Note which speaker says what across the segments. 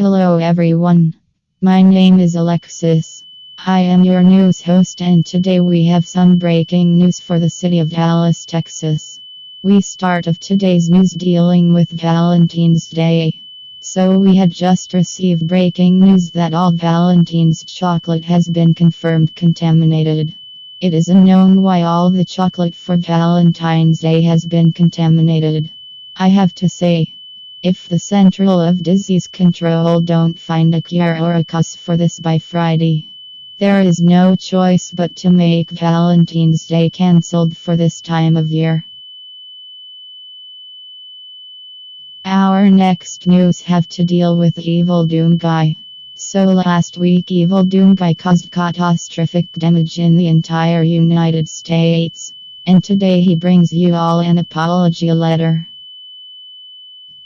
Speaker 1: Hello everyone. My name is Alexis. I am your news host and today we have some breaking news for the city of Dallas, Texas. We start of today's news dealing with Valentine's Day. So we had just received breaking news that all Valentine's chocolate has been confirmed contaminated. It is unknown why all the chocolate for Valentine's Day has been contaminated. I have to say, if the Central of Disease Control don't find a cure or a cause for this by Friday, there is no choice but to make Valentine's Day cancelled for this time of year. Our next news have to deal with Evil Doom Guy. So last week Evil Doom Guy caused catastrophic damage in the entire United States, and today he brings you all an apology letter.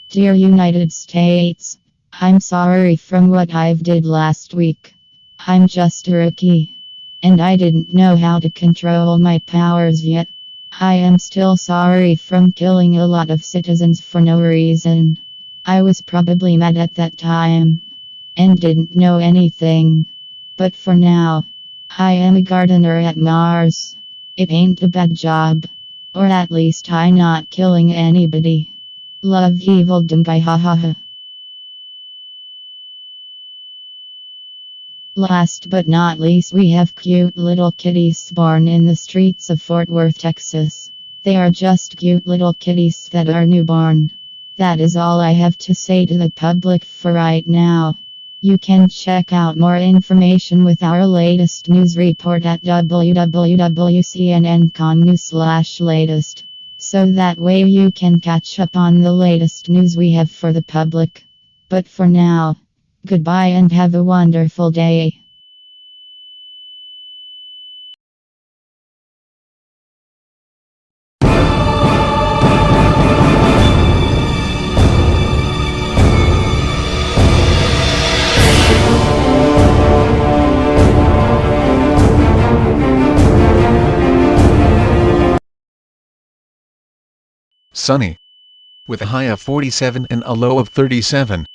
Speaker 1: Dear United States, I'm sorry from what I've did last week. I'm just a rookie, and I didn't know how to control my powers yet. I am still sorry from killing a lot of citizens for no reason. I was probably mad at that time, and didn't know anything. But for now, I am a gardener at Mars. It ain't a bad job, or at least I'm not killing anybody. Love Evil Doom Guy, hahaha. Last but not least, we have cute little kitties born in the streets of Fort Worth, Texas. They are just cute little kitties that are newborn. That is all I have to say to the public for right now. You can check out more information with our latest news report at www.cnn.com/latest. So that way you can catch up on the latest news we have for the public. But for now, goodbye and have a wonderful day.
Speaker 2: Sunny, with a high of 47 and a low of 37.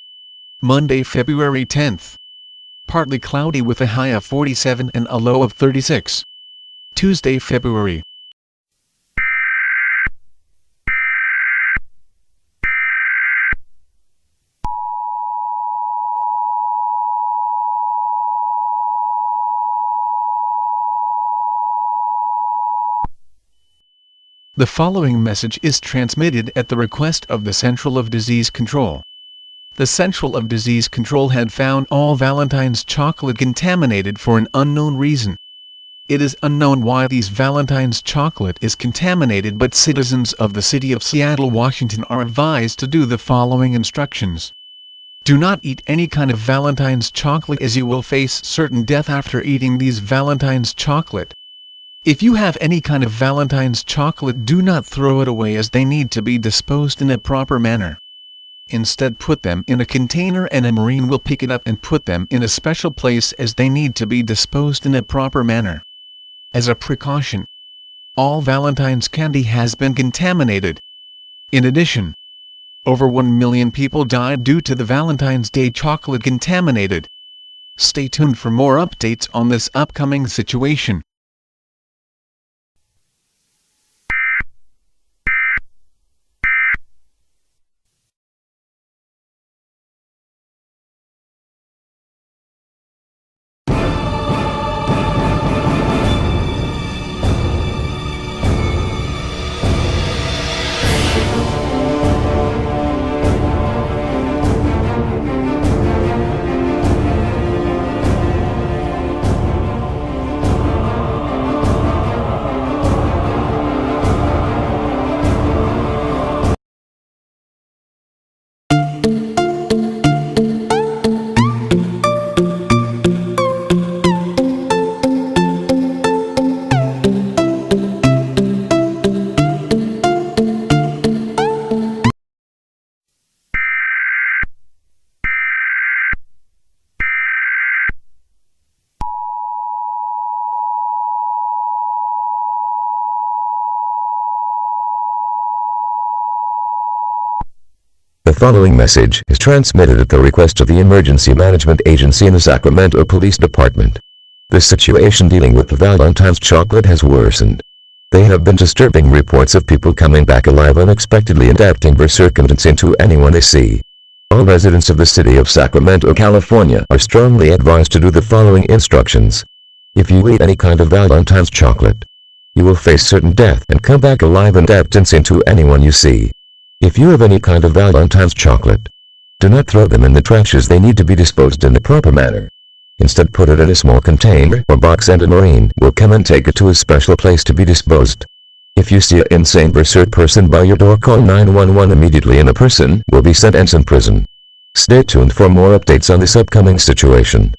Speaker 2: Monday, February 10th. Partly cloudy with a high of 47 and a low of 36. Tuesday, February. The following message is transmitted at the request of the Central of Disease Control. The Central of Disease Control had found all Valentine's chocolate contaminated for an unknown reason. It is unknown why these Valentine's chocolate is contaminated, but citizens of the city of Seattle, Washington are advised to do the following instructions. Do not eat any kind of Valentine's chocolate, as you will face certain death after eating these Valentine's chocolate. If you have any kind of Valentine's chocolate, do not throw it away, as they need to be disposed in a proper manner. Instead, put them in a container and a marine will pick it up and put them in a special place, as they need to be disposed in a proper manner. As a precaution, all Valentine's candy has been contaminated. In addition, over 1 million people died due to the Valentine's Day chocolate contaminated. Stay tuned for more updates on this upcoming situation.
Speaker 3: The following message is transmitted at the request of the Emergency Management Agency in the Sacramento Police Department. The situation dealing with the Valentine's chocolate has worsened. There have been disturbing reports of people coming back alive unexpectedly and acting their circumstance into anyone they see. All residents of the city of Sacramento, California are strongly advised to do the following instructions. If you eat any kind of Valentine's chocolate, you will face certain death and come back alive and act into anyone you see. If you have any kind of Valentine's chocolate, do not throw them in the trash as they need to be disposed in the proper manner. Instead, put it in a small container or box and a Marine will come and take it to a special place to be disposed. If you see an insane berserk person by your door, call 911 immediately and a person will be sentenced in prison. Stay tuned for more updates on this upcoming situation.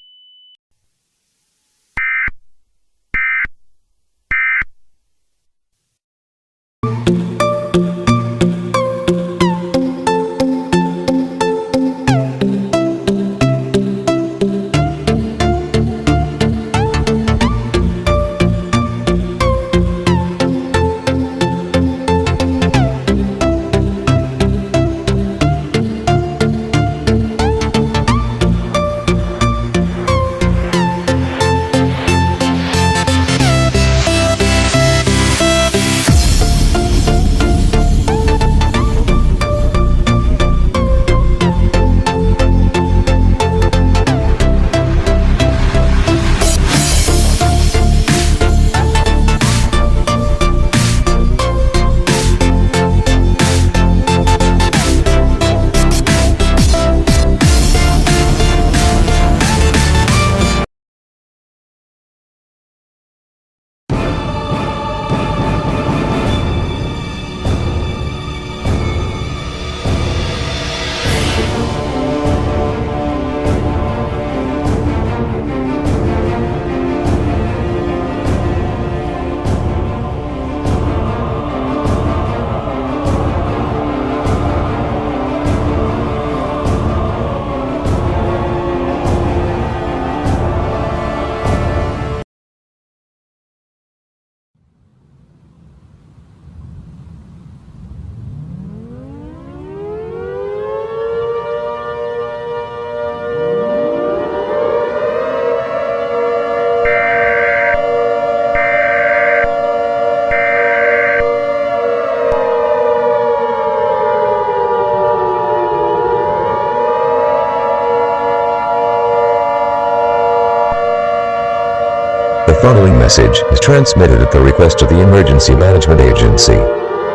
Speaker 3: The following message is transmitted at the request of the Emergency Management Agency.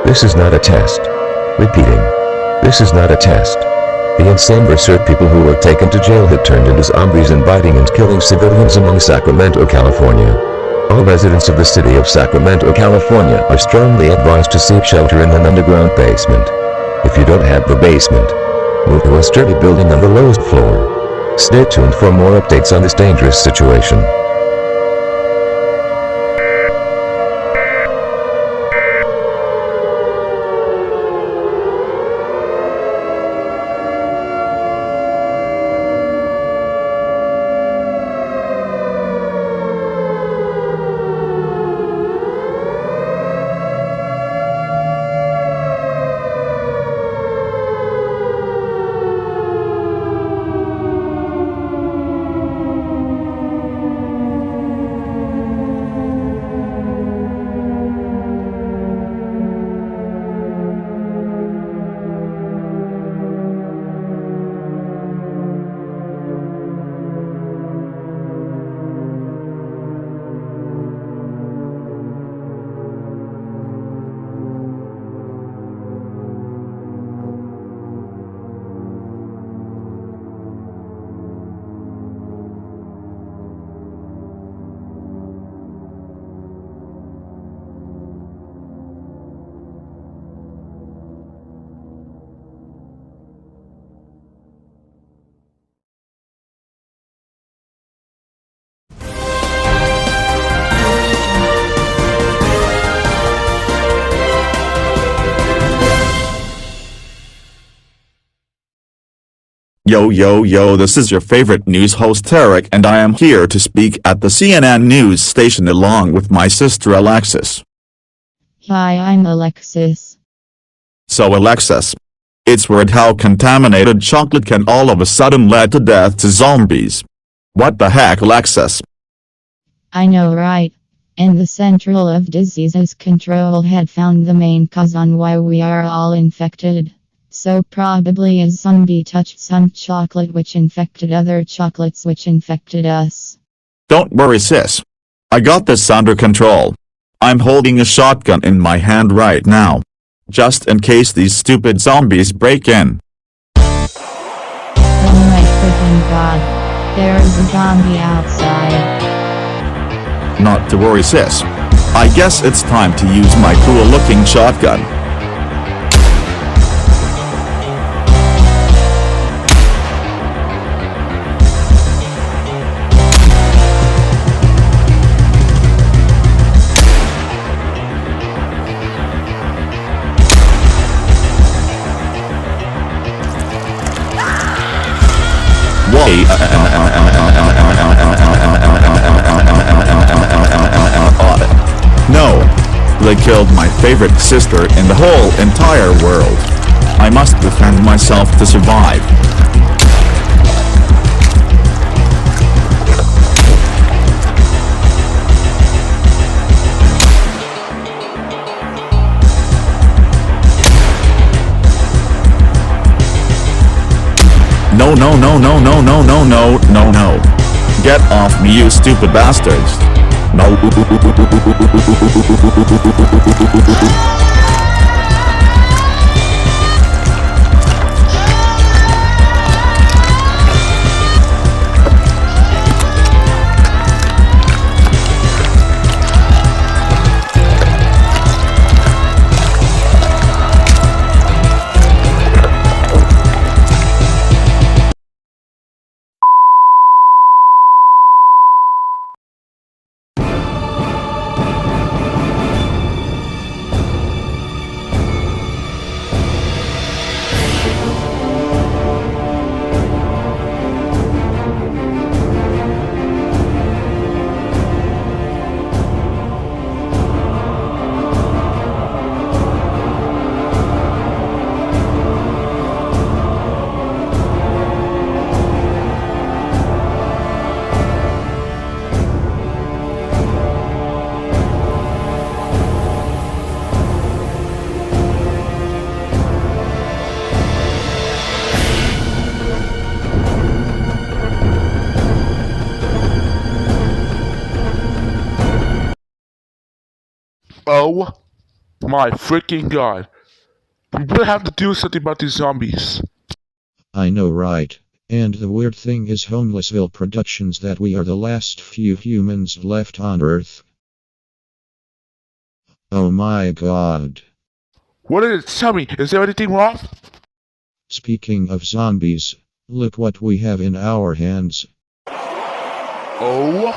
Speaker 3: This is not a test. Repeating. This is not a test. The insane berserk people who were taken to jail had turned into zombies and biting and killing civilians among Sacramento, California. All residents of the city of Sacramento, California are strongly advised to seek shelter in an underground basement. If you don't have the basement, move to a sturdy building on the lowest floor. Stay tuned for more updates on this dangerous situation.
Speaker 4: Yo yo yo, this is your favorite news host Tarek, and I am here to speak at the CNN news station along with my sister Alexis.
Speaker 1: Hi, I'm Alexis.
Speaker 4: So Alexis, It's weird how contaminated chocolate can all of a sudden lead to death to zombies. What the heck, Alexis?
Speaker 1: I know, right? And the Central of Diseases Control had found the main cause on why we are all infected. So probably a zombie touched some chocolate which infected other chocolates which infected us.
Speaker 4: Don't worry, sis. I got this under control. I'm holding a shotgun in my hand right now, just in case these stupid zombies break in.
Speaker 1: Oh my freaking god. There's a zombie outside.
Speaker 4: Not to worry, sis. I guess it's time to use my cool-looking shotgun. No. They killed my favorite sister in the whole entire world. I must defend myself to survive. No, no, no, no, no, no, no, no, no, no. Get off me, you stupid bastards. No.
Speaker 5: Oh my freaking god. We really have to do something about these zombies.
Speaker 6: I know, right? And the weird thing is Homelessville Productions that we are the last few humans left on Earth. Oh my god.
Speaker 5: What is it? Tell me, is there anything wrong?
Speaker 6: Speaking of zombies, look what we have in our hands.
Speaker 5: Oh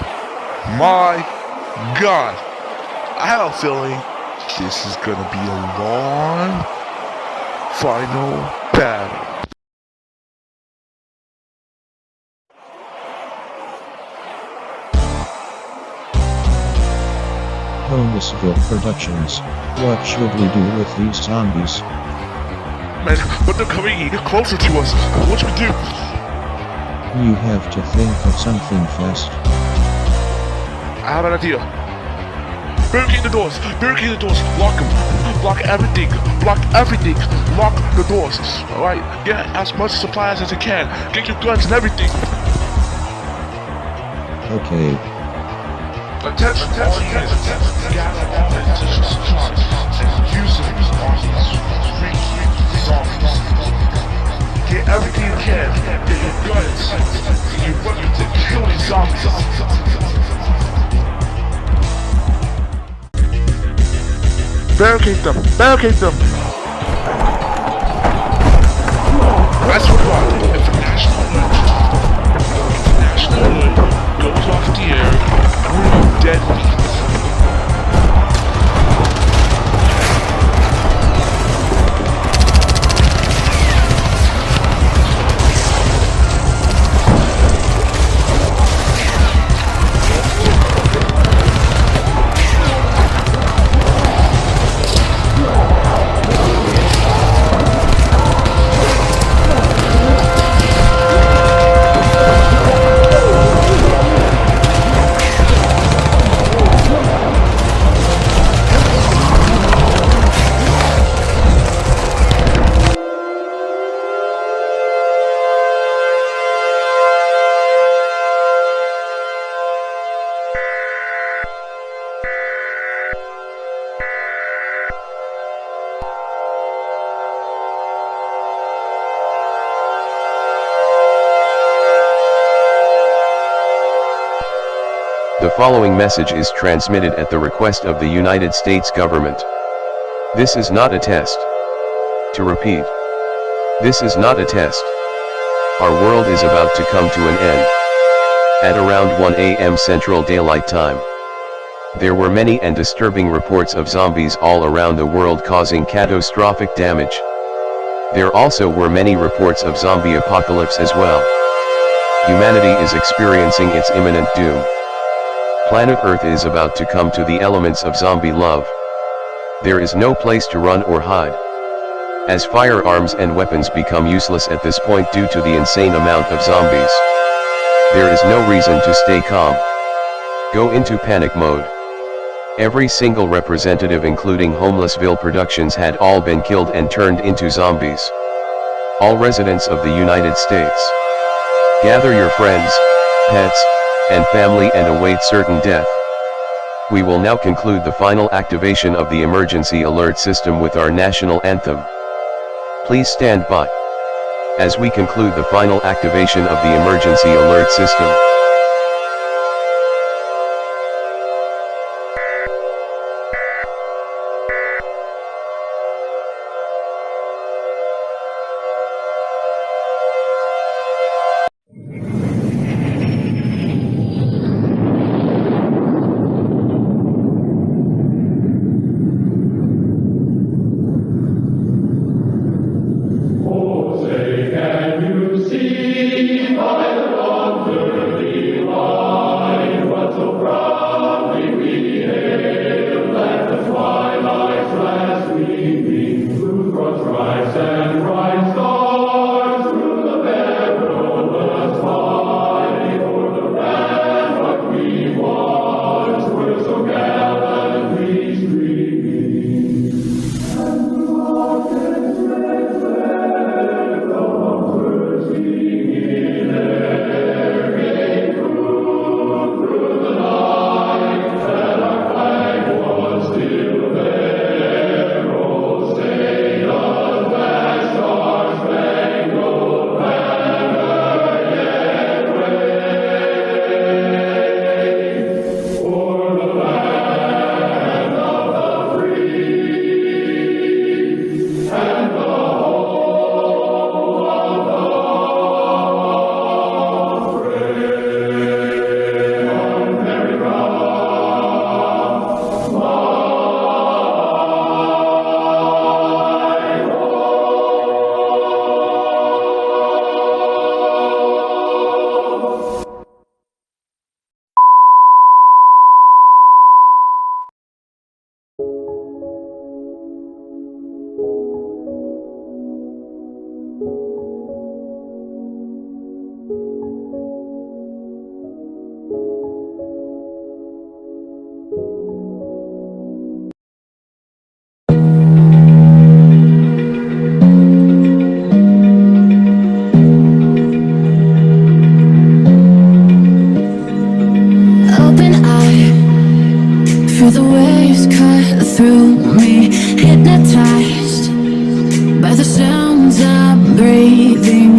Speaker 5: my god. I have a feeling this is gonna be a long final battle.
Speaker 6: Homelessville Productions. What should we do with these zombies?
Speaker 5: Man, but they're coming closer to us. What should we do?
Speaker 6: You have to think of something fast.
Speaker 5: I have an idea. Barricade the doors! Barricade the doors! Lock them! Block everything! Block everything! Lock the doors! Alright, get as much supplies as you can. Get your guns and everything!
Speaker 6: Okay.
Speaker 5: Attention, gather all additional supplies and use them on these zombies. Get everything you can. Get your guns. Get your weapons to kill these zombies. Barricade them! Barricade them! That's what if a national alert goes off the air, we're dead meat.
Speaker 7: The following message is transmitted at the request of the United States government. This is not a test. To repeat, this is not a test. Our world is about to come to an end. At around 1 a.m. Central Daylight Time, there were many and disturbing reports of zombies all around the world causing catastrophic damage. There also were many reports of zombie apocalypse as well. Humanity is experiencing its imminent doom. Planet Earth is about to come to the elements of zombie love. There is no place to run or hide. As firearms and weapons become useless at this point due to the insane amount of zombies, there is no reason to stay calm. Go into panic mode. Every single representative including Homelessville Productions had all been killed and turned into zombies. All residents of the United States, gather your friends, pets, and family and await certain death. We will now conclude the final activation of the emergency alert system with our national anthem. Please stand by as we conclude the final activation of the emergency alert system.
Speaker 8: Feel the waves cut through me, hypnotized by the sounds I'm breathing